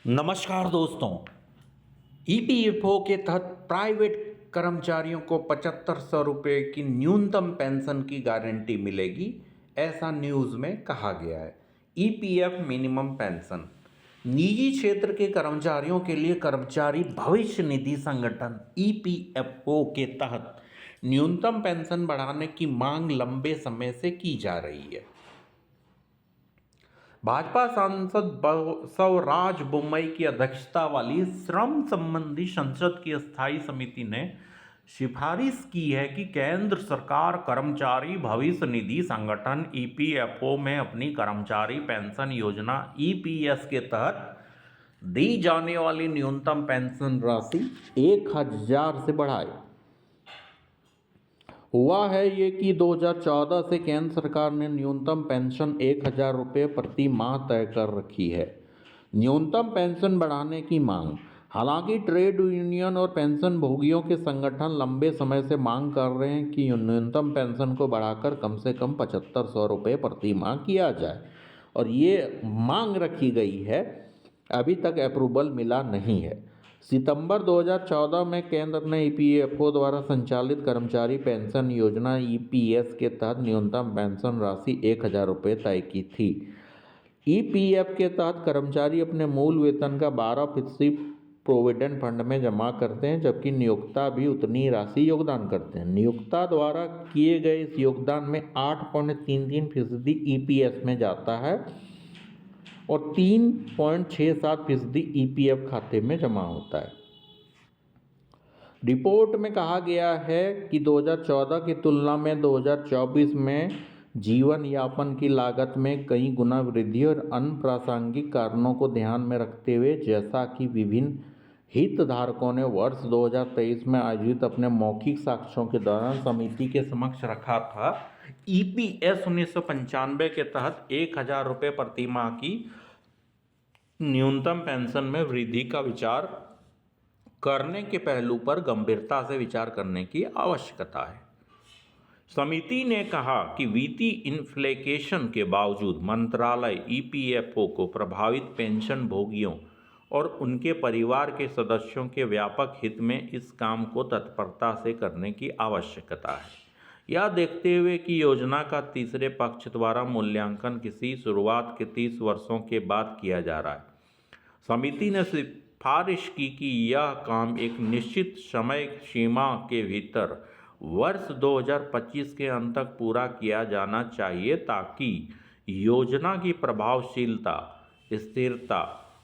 नमस्कार दोस्तों। ईपीएफओ के तहत प्राइवेट कर्मचारियों को 7500 रुपये की न्यूनतम पेंशन की गारंटी मिलेगी, ऐसा न्यूज़ में कहा गया है। ईपीएफ मिनिमम पेंशन निजी क्षेत्र के कर्मचारियों के लिए कर्मचारी भविष्य निधि संगठन ईपीएफओ के तहत न्यूनतम पेंशन बढ़ाने की मांग लंबे समय से की जा रही है। भाजपा सांसद बसवराज बोम्मई की अध्यक्षता वाली श्रम संबंधी संसद की स्थायी समिति ने सिफारिश की है कि केंद्र सरकार कर्मचारी भविष्य निधि संगठन ईपीएफओ में अपनी कर्मचारी पेंशन योजना ईपीएस के तहत दी जाने वाली न्यूनतम पेंशन राशि 1000 से बढ़ाए। हुआ है ये कि 2014 से केंद्र सरकार ने न्यूनतम पेंशन 1000 रुपये प्रति माह तय कर रखी है। न्यूनतम पेंशन बढ़ाने की मांग। हालांकि ट्रेड यूनियन और पेंशन भोगियों के संगठन लंबे समय से मांग कर रहे हैं कि न्यूनतम पेंशन को बढ़ाकर कम से कम 7500 रुपये प्रति माह किया जाए, और ये मांग रखी गई है। अभी तक अप्रूवल मिला नहीं है। सितंबर 2014 में केंद्र ने ईपीएफओ द्वारा संचालित कर्मचारी पेंशन योजना ईपीएस के तहत न्यूनतम पेंशन राशि 1000 रुपये तय की थी। ईपीएफ के तहत कर्मचारी अपने मूल वेतन का 12% प्रोविडेंट फंड में जमा करते हैं, जबकि नियोक्ता भी उतनी राशि योगदान करते हैं। नियोक्ता द्वारा किए गए इस योगदान में 8.33% ईपीएस में जाता है और 3.67% ईपीएफ खाते में जमा होता है। रिपोर्ट में कहा गया है कि 2014 की तुलना में 2024 में जीवन यापन की लागत में कई गुना वृद्धि और अन्य प्रासंगिक कारणों को ध्यान में रखते हुए, जैसा कि विभिन्न हितधारकों ने वर्ष 2023 में आयोजित अपने मौखिक साक्ष्यों के दौरान समिति के समक्ष रखा था, ईपीएस 1995 के तहत 1000 रुपये प्रति माह की न्यूनतम पेंशन में वृद्धि का विचार करने के पहलू पर गंभीरता से विचार करने की आवश्यकता है। समिति ने कहा कि वित्तीय इन्फ्लेशन के बावजूद मंत्रालय ईपीएफओ को प्रभावित पेंशन भोगियों और उनके परिवार के सदस्यों के व्यापक हित में इस काम को तत्परता से करने की आवश्यकता है। यह देखते हुए कि योजना का तीसरे पक्ष द्वारा मूल्यांकन किसी शुरुआत के 30 वर्षों के बाद किया जा रहा है, समिति ने सिफारिश की कि यह काम एक निश्चित समय सीमा के भीतर वर्ष 2025 के अंत तक पूरा किया जाना चाहिए, ताकि योजना की प्रभावशीलता, स्थिरता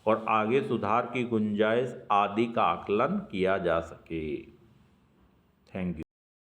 और आगे सुधार की गुंजाइश आदि का आकलन किया जा सके। Thank you.